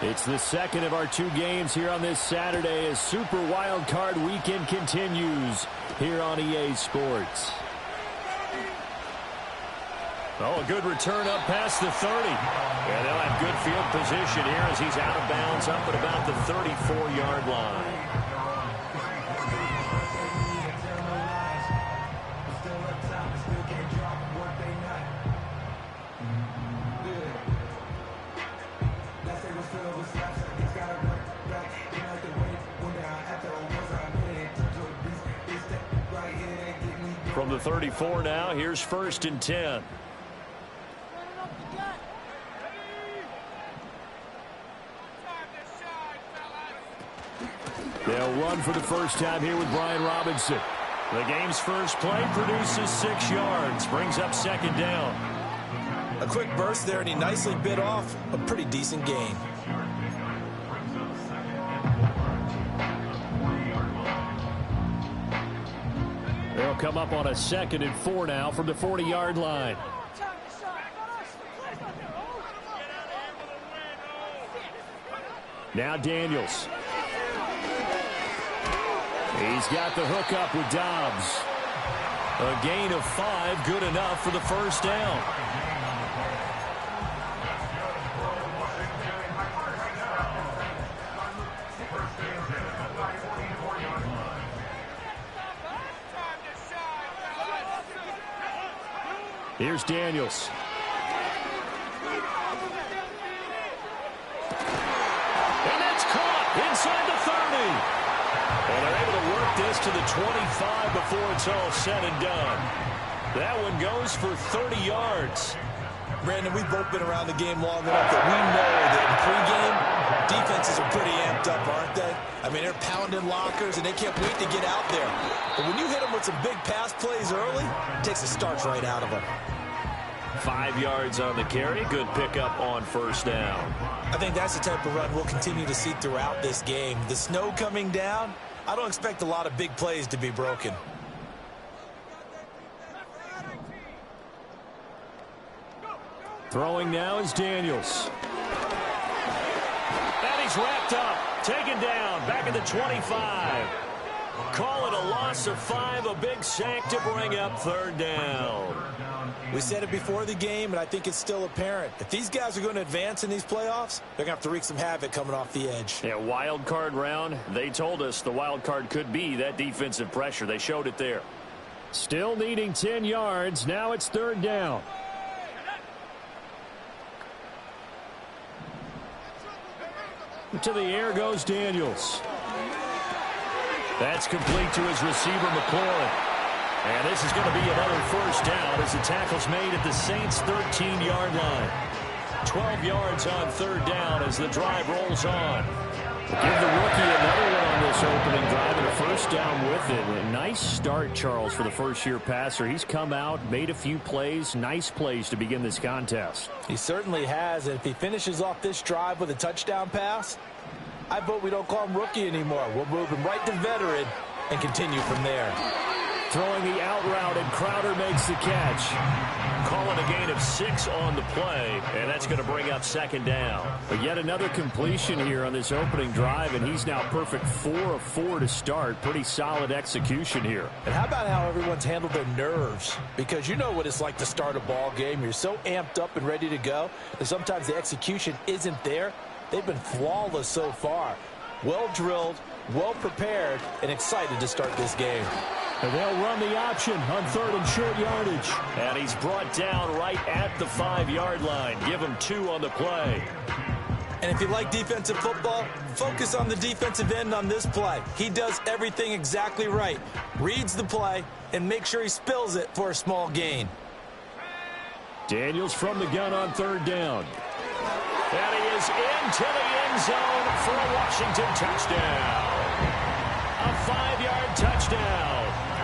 It's the second of our two games here on this Saturday as Super Wildcard Weekend continues here on EA Sports. Oh, a good return up past the 30. Yeah, they'll have good field position here as he's out of bounds up at about the 34-yard line. From the 34 now, here's 1st and 10. They'll run for the first time here with Brian Robinson. The game's first play produces 6 yards, brings up 2nd down. A quick burst there, and he nicely bit off a pretty decent gain. They'll come up on a 2nd and 4 now from the 40-yard line. Now Daniels. He's got the hook up with Dobbs. A gain of 5, good enough for the first down. Here's Daniels. And that's caught inside the 30. And they're able to work this to the 25 before it's all said and done. That one goes for 30 yards. Brandon, we've both been around the game long enough that we know that in pregame, defenses are pretty amped up, aren't they? I mean, they're pounding lockers, and they can't wait to get out there. But when you hit them with some big pass plays early, it takes the starch right out of them. 5 yards on the carry. Good pickup on first down. I think that's the type of run we'll continue to see throughout this game. The snow coming down, I don't expect a lot of big plays to be broken. Throwing now is Daniels. And he's wrapped up. Taken down. Back at the 25. Call it a loss of 5. A big sack to bring up 3rd down. We said it before the game, and I think it's still apparent. If these guys are going to advance in these playoffs, they're going to have to wreak some havoc coming off the edge. Yeah, wild card round. They told us the wild card could be that defensive pressure. They showed it there. Still needing 10 yards. Now it's 3rd down. To the air goes Daniels. That's complete to his receiver, McLaurin. And this is going to be another first down as the tackle's made at the Saints' 13-yard line. 12 yards on 3rd down as the drive rolls on. Give the rookie another one on this opening drive and a first down with it. A nice start, Charles, for the first-year passer. He's come out, made a few plays, nice plays to begin this contest. He certainly has, and if he finishes off this drive with a touchdown pass, I vote we don't call him rookie anymore. We'll move him right to veteran and continue from there. Throwing the out route, and Crowder makes the catch. Calling a gain of 6 on the play, and that's going to bring up 2nd down. But yet another completion here on this opening drive, and he's now perfect 4 of 4 to start. Pretty solid execution here. And how about how everyone's handled their nerves? Because you know what it's like to start a ball game. You're so amped up and ready to go, and sometimes the execution isn't there. They've been flawless so far. Well drilled, well prepared, and excited to start this game. And they'll run the option on 3rd and short yardage. And he's brought down right at the 5-yard line. Give him 2 on the play. And if you like defensive football, focus on the defensive end on this play. He does everything exactly right. Reads the play and makes sure he spills it for a small gain. Daniels from the gun on 3rd down. And he is into the end zone for a Washington touchdown. A 5-yard touchdown.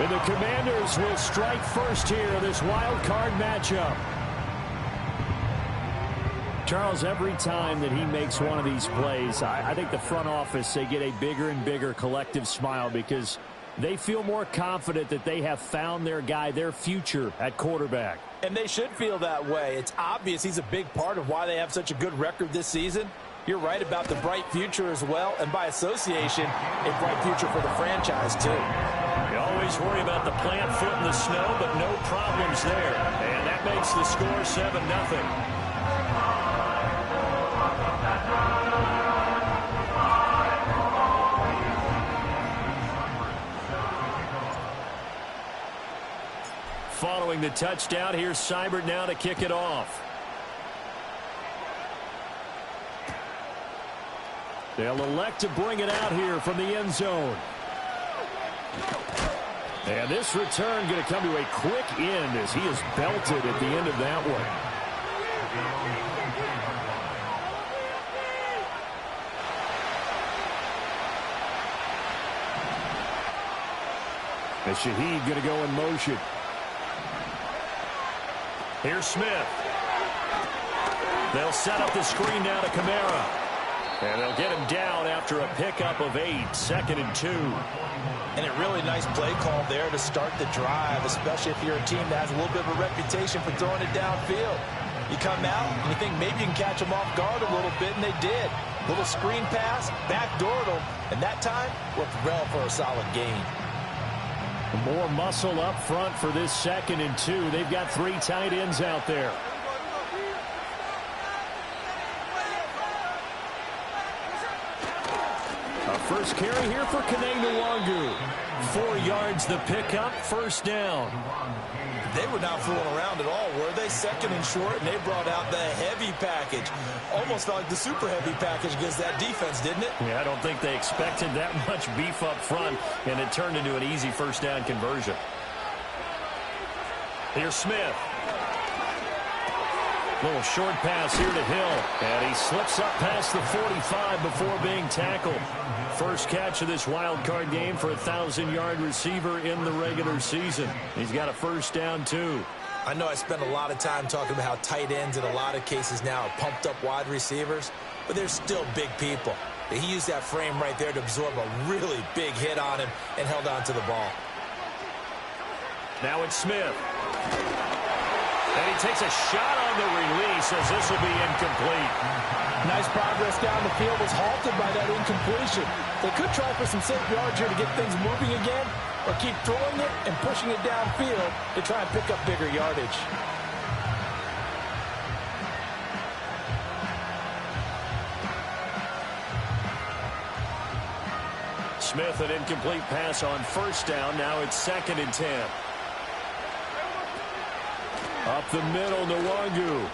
And the Commanders will strike first here in this wild card matchup. Charles, every time that he makes one of these plays, I think the front office, they get a bigger and bigger collective smile because they feel more confident that they have found their guy, their future at quarterback. And they should feel that way. It's obvious he's a big part of why they have such a good record this season. You're right about the bright future as well, and by association, a bright future for the franchise, too. You always worry about the plant foot in the snow, but no problems there. And that makes the score 7-0. Following the touchdown, here's Seibert now to kick it off. They'll elect to bring it out here from the end zone. And this return going to come to a quick end as he is belted at the end of that one. And Shaheed going to go in motion. Here's Smith. They'll set up the screen now to Kamara. And they'll get him down after a pickup of 8, 2nd and 2. And a really nice play call there to start the drive, especially if you're a team that has a little bit of a reputation for throwing it downfield. You come out and you think maybe you can catch them off guard a little bit, and they did. Little screen pass, backdoored them, and that time worked well for a solid gain. More muscle up front for this 2nd and 2. They've got 3 tight ends out there. A first carry here for Kene 4 yards the pickup, 1st down. They were not fooling around at all, were they? 2nd and short, and they brought out the heavy package. Almost felt like the super heavy package against that defense, didn't it? Yeah, I don't think they expected that much beef up front, and it turned into an easy 1st down conversion. Here's Smith. Little short pass here to Hill, and he slips up past the 45 before being tackled. First catch of this wild card game for a 1,000-yard receiver in the regular season. He's got a 1st down, too. I know I spent a lot of time talking about how tight ends in a lot of cases now are pumped up wide receivers, but they're still big people. He used that frame right there to absorb a really big hit on him and held on to the ball. Now it's Smith. And he takes a shot on the release as this will be incomplete. Nice progress down the field, was halted by that incompletion. They could try for some safe yards here to get things moving again, or keep throwing it and pushing it downfield to try and pick up bigger yardage. Smith, an incomplete pass on 1st down. Now it's 2nd and 10. Up the middle, Nwangu.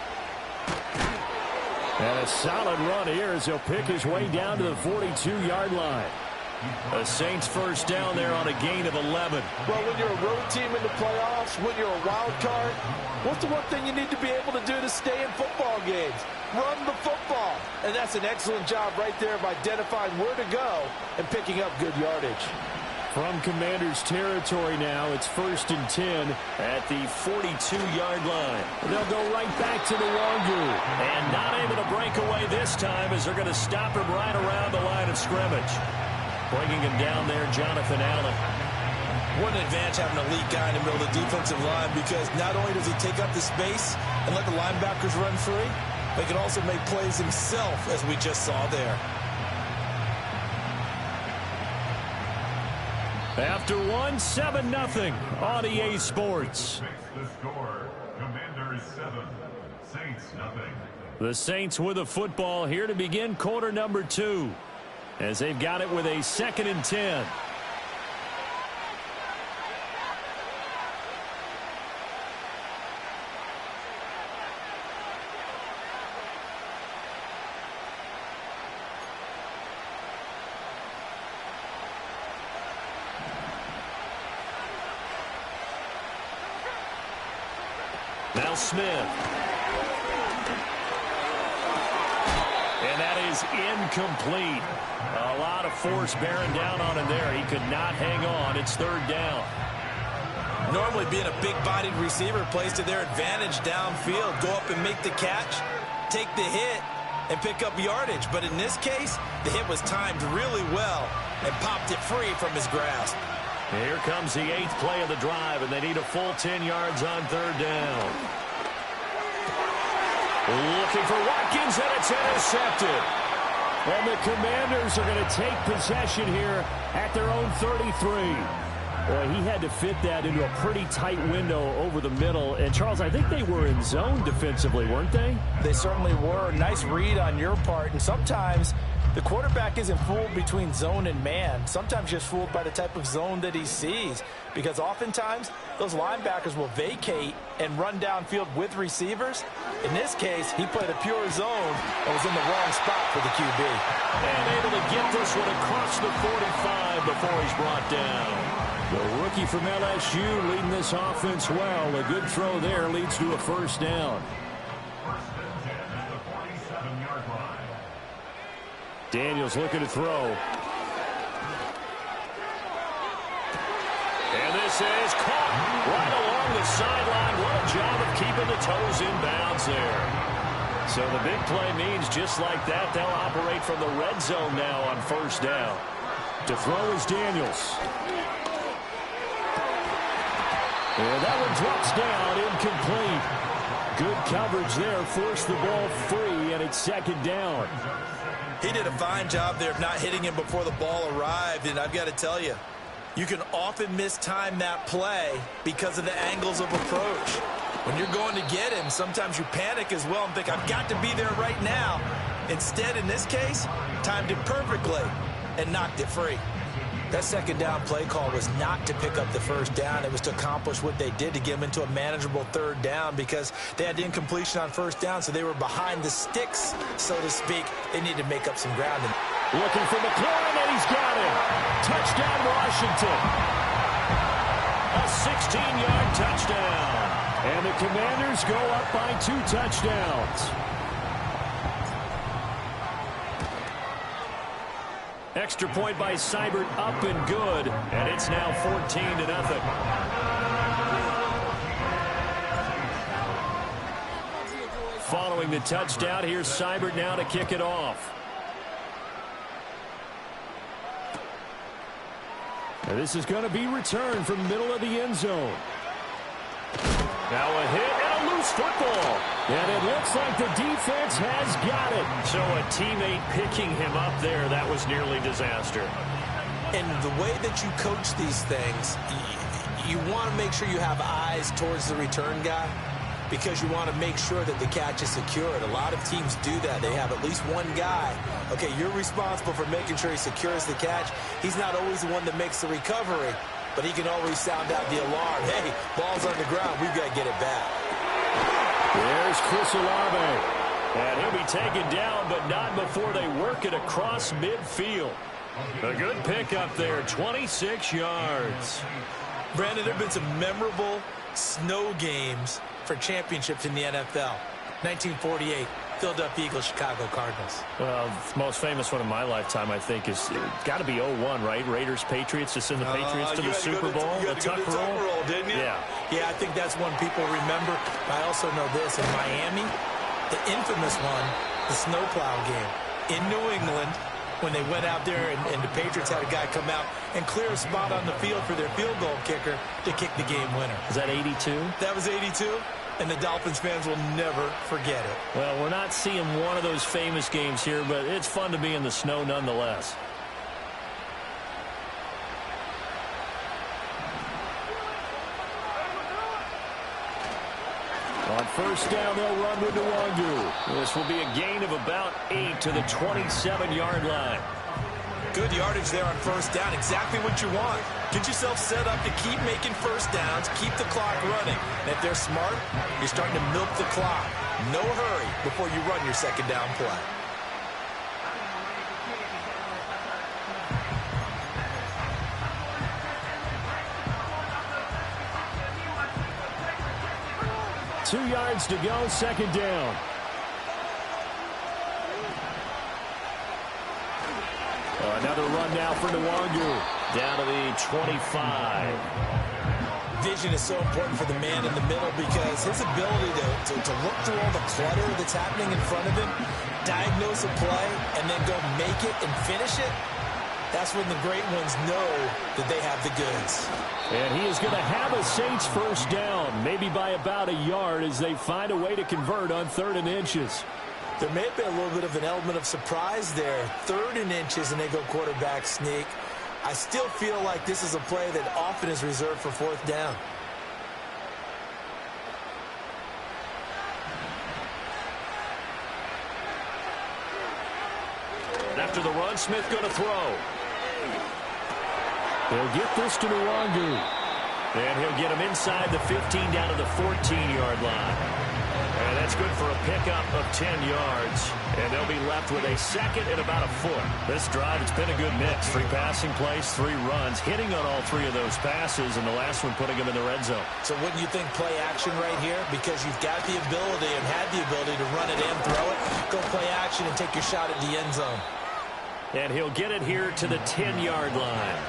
And a solid run here as he'll pick his way down to the 42-yard line. The Saints 1st down there on a gain of 11. Well, when you're a road team in the playoffs, when you're a wild card, what's the one thing you need to be able to do to stay in football games? Run the football. And that's an excellent job right there of identifying where to go and picking up good yardage. From Commanders territory now, it's 1st and 10 at the 42-yard line. They'll go right back to Nwangu. And not able to break away this time as they're going to stop him right around the line of scrimmage. Bringing him down there, Jonathan Allen. What an advantage having an elite guy in the middle of the defensive line, because not only does he take up the space and let the linebackers run free, but he can also make plays himself, as we just saw there. After 7-0 on EA Sports. The score, Commanders 7, Saints nothing. The Saints with the football here to begin quarter number 2, as they've got it with a 2nd and 10. Now Smith. And that is incomplete. A lot of force bearing down on him there. He could not hang on. It's 3rd down. Normally being a big-bodied receiver plays to their advantage downfield. Go up and make the catch, take the hit, and pick up yardage. But in this case, the hit was timed really well and popped it free from his grasp. Here comes the 8th play of the drive, and they need a full 10 yards on 3rd down. Looking for Watkins, and it's intercepted. And the Commanders are going to take possession here at their own 33. Boy, he had to fit that into a pretty tight window over the middle. And, Charles, I think they were in zone defensively, weren't they? They certainly were. Nice read on your part. And sometimes the quarterback isn't fooled between zone and man. Sometimes just fooled by the type of zone that he sees. Because oftentimes, those linebackers will vacate and run downfield with receivers. In this case, he played a pure zone and was in the wrong spot for the QB. And able to get this one across the 45 before he's brought down. The rookie from LSU leading this offense well. A good throw there leads to a first down. First and 10 at the 47-yard line. Daniels looking to throw. And this is caught right along the sideline. What a job of keeping the toes in bounds there. So the big play means just like that, they'll operate from the red zone now on first down. To throw is Daniels. And that one drops down, incomplete. Good coverage there, forced the ball free, and it's second down. He did a fine job there of not hitting him before the ball arrived, and I've got to tell you, you can often mistime that play because of the angles of approach. When you're going to get him, sometimes you panic as well and think, I've got to be there right now. Instead, in this case, timed it perfectly and knocked it free. That second down play call was not to pick up the first down. It was to accomplish what they did to get them into a manageable third down because they had incompletion on first down, so they were behind the sticks, so to speak. They needed to make up some ground. Looking for McLaurin, and he's got it. Touchdown, Washington. A 16-yard touchdown. And the Commanders go up by 2 touchdowns. Extra point by Seibert, up and good. And it's now 14-0. Following the touchdown, here's Seibert now to kick it off. And this is going to be returned from the middle of the end zone. Now a hit and a loose football. And it looks like the defense has got it. So a teammate picking him up there, that was nearly disaster. And the way that you coach these things, you want to make sure you have eyes towards the return guy because you want to make sure that the catch is secured. A lot of teams do that. They have at least one guy. Okay, you're responsible for making sure he secures the catch. He's not always the one that makes the recovery, but he can always sound out the alarm. Hey, ball's on the ground. We've got to get it back. There's Chris Olave. And he'll be taken down, but not before they work it across midfield. A good pickup there, 26 yards. Brandon, there have been some memorable snow games for championships in the NFL. 1948, Philadelphia Eagles, Chicago Cardinals. Well, the most famous one in my lifetime, I think, is got to be 01, right? Raiders, Patriots, to send the Patriots to the Super Bowl. You had to go to the Tuck roll, didn't you? Yeah. Yeah, I think that's one people remember. I also know this. In Miami, the infamous one, the snowplow game. In New England, when they went out there and the Patriots had a guy come out and clear a spot on the field for their field goal kicker to kick the game winner. Is that 82? That was 82. And the Dolphins fans will never forget it. Well, we're not seeing one of those famous games here, but it's fun to be in the snow nonetheless. On first down, they'll run with Nwangu. This will be a gain of about 8 to the 27-yard line. Good yardage there on first down. Exactly what you want. Get yourself set up to keep making first downs, keep the clock running. And if they're smart, you're starting to milk the clock. No hurry before you run your second down play. Two yards to go, second down. Another run now for Nwangu. Down to the 25. Vision is so important for the man in the middle because his ability to look through all the clutter that's happening in front of him, diagnose a play, and then go make it and finish it, that's when the great ones know that they have the goods. And he is going to have a Saints first down, maybe by about a yard as they find a way to convert on 3rd and inches. There may have been a little bit of an element of surprise there. 3rd and inches, and they go quarterback sneak. I still feel like this is a play that often is reserved for 4th down. After the run, Smith going to throw. They'll get this to Nwangu. And he'll get him inside the 15 down to the 14-yard line. And that's good for a pickup of 10 yards. And they'll be left with a 2nd and about a foot. This drive, it's been a good mix. 3 passing plays, 3 runs, hitting on all 3 of those passes, and the last one putting him in the red zone. So wouldn't you think play action right here? Because you've got the ability and had the ability to run it and throw it. Go play action and take your shot at the end zone. And he'll get it here to the 10-yard line.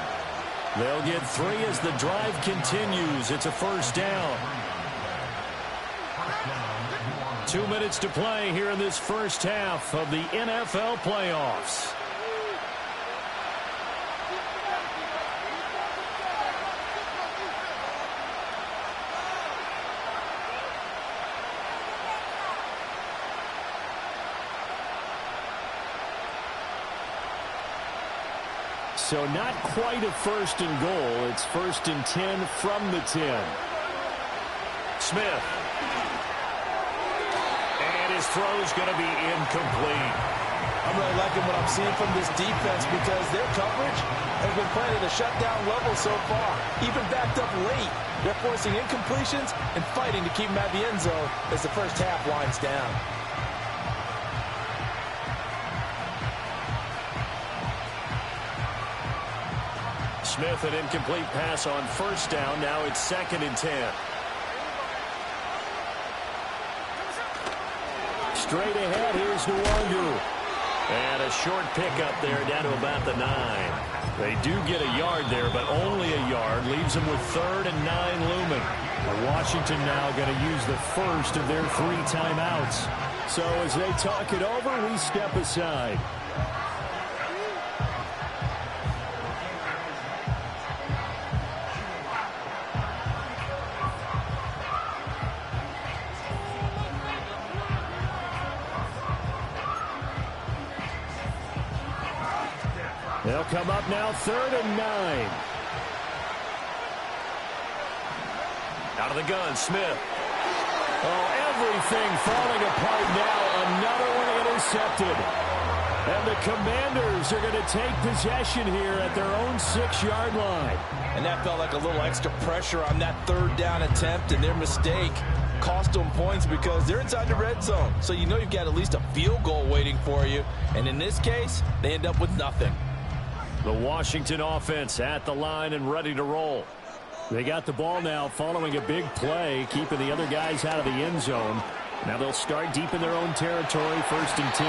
They'll get 3 as the drive continues. It's a 1st down. 2 minutes to play here in this first half of the NFL playoffs. So not quite a 1st and goal. It's 1st and 10 from the 10. Smith. And his throw's going to be incomplete. I'm really liking what I'm seeing from this defense because their coverage has been playing at a shutdown level so far. Even backed up late. They're forcing incompletions and fighting to keep them at the end zone as the first half winds down. Smith, an incomplete pass on 1st down. Now it's 2nd and 10. Straight ahead, here's Nwangu. And a short pickup there down to about the 9. They do get a yard there, but only a yard. Leaves them with 3rd and 9 looming. Washington now going to use the first of their 3 timeouts. So as they talk it over, we step aside. They'll come up now 3rd and 9. Out of the gun, Smith. Oh, everything falling apart now. Another one intercepted. And the Commanders are going to take possession here at their own 6-yard line. And that felt like a little extra pressure on that 3rd down attempt, and their mistake cost them points because they're inside the red zone. So you know you've got at least a field goal waiting for you. And in this case, they end up with nothing. The Washington offense at the line and ready to roll. They got the ball now following a big play, keeping the other guys out of the end zone. Now they'll start deep in their own territory, 1st and 10.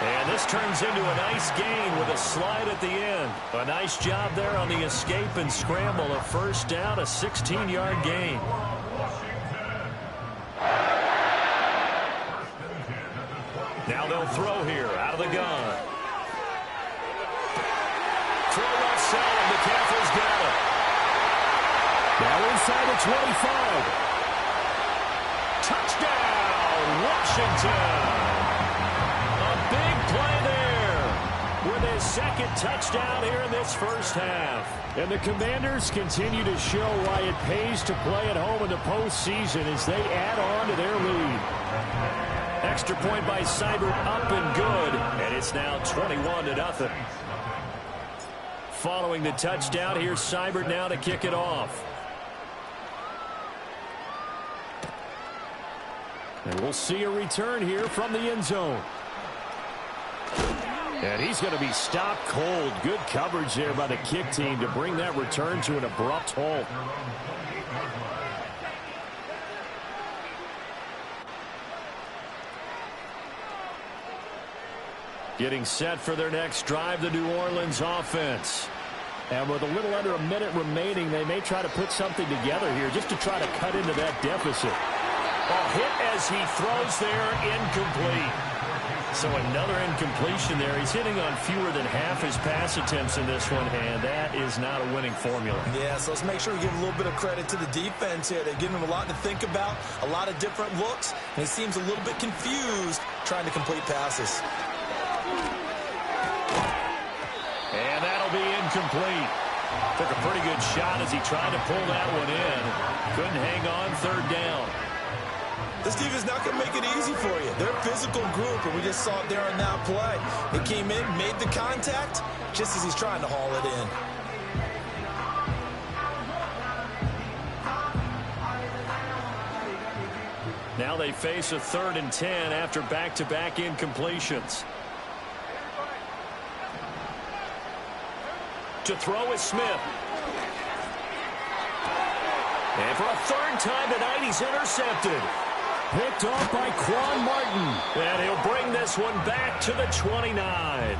And this turns into a nice gain with a slide at the end. A nice job there on the escape and scramble. A 1st down, a 16-yard gain. Now they'll throw here out of the gun. Throw left side. McCaffrey's got it. Now inside the 25. Touchdown, Washington. A big play there with his 2nd touchdown here in this first half. And the Commanders continue to show why it pays to play at home in the postseason as they add on to their lead. Extra point by Seibert, up and good. And it's now 21-0. Following the touchdown, here's Seibert now to kick it off. And we'll see a return here from the end zone. And he's going to be stopped cold. Good coverage there by the kick team to bring that return to an abrupt halt. Getting set for their next drive, the New Orleans offense. And with a little under a minute remaining, they may try to put something together here just to try to cut into that deficit. A hit as he throws there, incomplete. So another incompletion there. He's hitting on fewer than half his pass attempts in this one, and that is not a winning formula. Yeah, so let's make sure we give a little bit of credit to the defense here. They're giving him a lot to think about, a lot of different looks, and he seems a little bit confused trying to complete passes. And that'll be incomplete. Took a pretty good shot as he tried to pull that one in. Couldn't hang on, third down. This defense is not going to make it easy for you. They're a physical group, and we just saw it there on that play. They came in, made the contact, just as he's trying to haul it in. Now they face a 3rd and 10 after back-to-back incompletions. To throw is Smith. And for a 3rd time tonight, he's intercepted. Picked off by Quan Martin. And he'll bring this one back to the 29.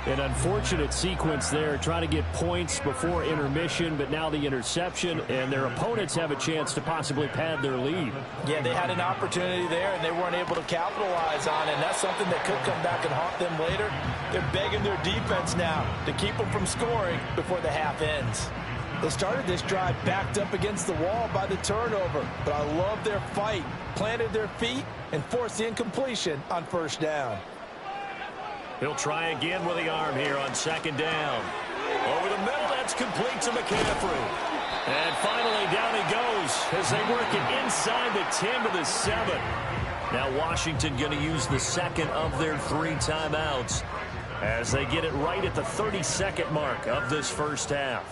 An unfortunate sequence there, trying to get points before intermission, but now the interception, and their opponents have a chance to possibly pad their lead. Yeah, they had an opportunity there, and they weren't able to capitalize on it, and that's something that could come back and haunt them later. They're begging their defense now to keep them from scoring before the half ends. They started this drive backed up against the wall by the turnover, but I love their fight, planted their feet, and forced the incompletion on 1st down. He'll try again with the arm here on 2nd down. Over the middle, that's complete to McCaffrey. And finally, down he goes as they work it inside the 10 to the 7. Now Washington going to use the 2nd of their 3 timeouts as they get it right at the 32nd mark of this first half.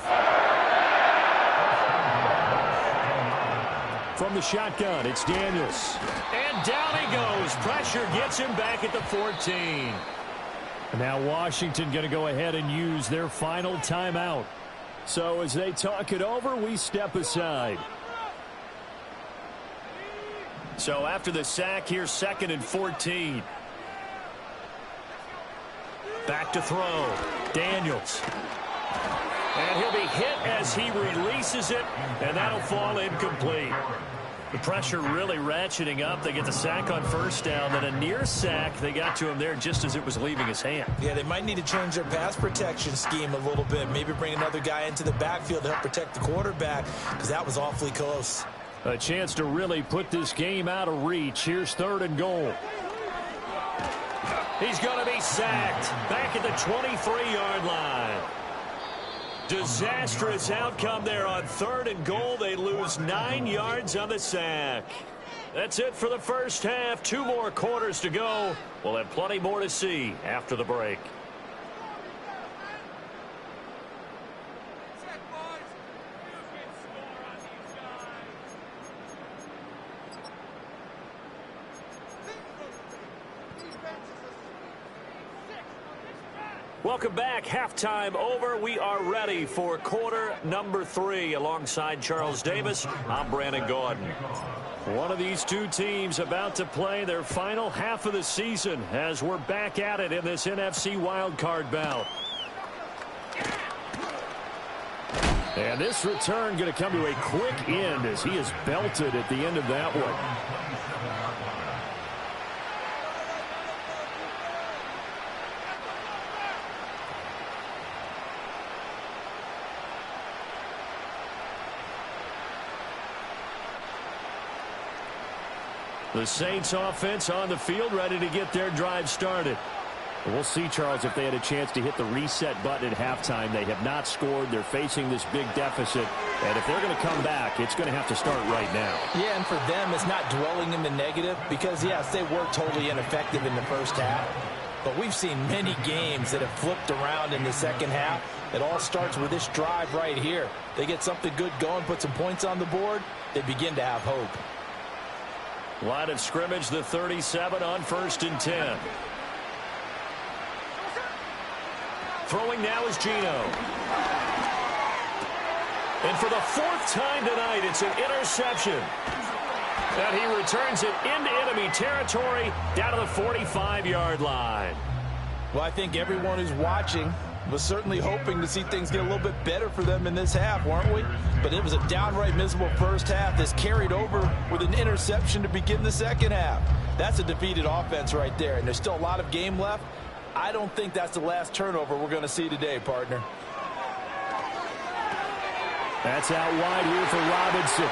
From the shotgun, it's Daniels. And down he goes. Pressure gets him back at the 14. Now Washington going to go ahead and use their final timeout. So as they talk it over, we step aside. So after the sack, here's 2nd and 14. Back to throw. Daniels. And he'll be hit as he releases it, and that'll fall incomplete. The pressure really ratcheting up. They get the sack on 1st down, then a near sack. They got to him there just as it was leaving his hand. Yeah, they might need to change their pass protection scheme a little bit. Maybe bring another guy into the backfield to help protect the quarterback, because that was awfully close. A chance to really put this game out of reach. Here's 3rd and goal. He's going to be sacked back at the 23-yard line. Disastrous outcome there on 3rd and goal. They lose 9 yards on the sack. That's it for the first half. 2 more quarters to go. We'll have plenty more to see after the break. Welcome back. Halftime over. We are ready for quarter number 3. Alongside Charles Davis, I'm Brandon Gordon. One of these 2 teams about to play their final half of the season as we're back at it in this NFC Wildcard bout. And this return going to come to a quick end as he is belted at the end of that one. The Saints offense on the field, ready to get their drive started. We'll see, Charles, if they had a chance to hit the reset button at halftime. They have not scored. They're facing this big deficit. And if they're going to come back, it's going to have to start right now. Yeah, and for them, it's not dwelling in the negative because, yes, they were totally ineffective in the first half. But we've seen many games that have flipped around in the second half. It all starts with this drive right here. They get something good going, put some points on the board, they begin to have hope. Line of scrimmage, the 37 on 1st and 10. Throwing now is Gino. And for the 4th time tonight, it's an interception. And he returns it into enemy territory down to the 45-yard line. Well, I think everyone who's watching Was certainly hoping to see things get a little bit better for them in this half, weren't we? But it was a downright miserable first half that's carried over with an interception to begin the second half. That's a defeated offense right there, and there's still a lot of game left. I don't think that's the last turnover we're going to see today, partner. That's out wide here for Robinson.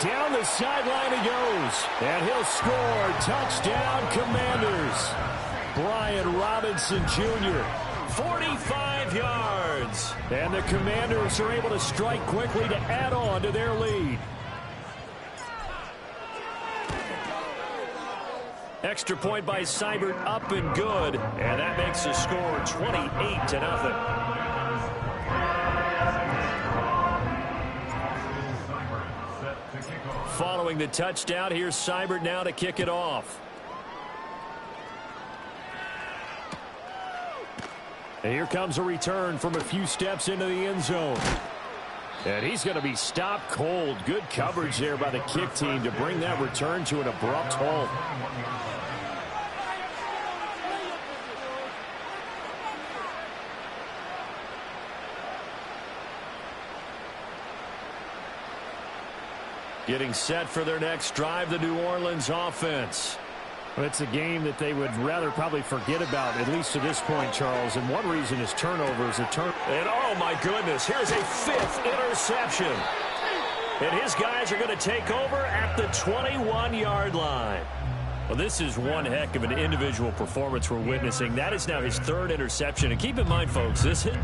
Down the sideline he goes, and he'll score. Touchdown, Commanders. Brian Robinson Jr., 45 yards. And the Commanders are able to strike quickly to add on to their lead. Extra point by Seibert, up and good. And that makes the score 28-0. Following the touchdown, here's Seibert now to kick it off. And here comes a return from a few steps into the end zone. And he's going to be stopped cold. Good coverage there by the kick team to bring that return to an abrupt halt. Getting set for their next drive, the New Orleans offense. Well, it's a game that they would rather probably forget about, at least to this point, Charles. And one reason is turnovers. And oh, my goodness, here's a 5th interception. And his guys are going to take over at the 21-yard line. Well, this is one heck of an individual performance we're witnessing. That is now his 3rd interception. And keep in mind, folks, this hit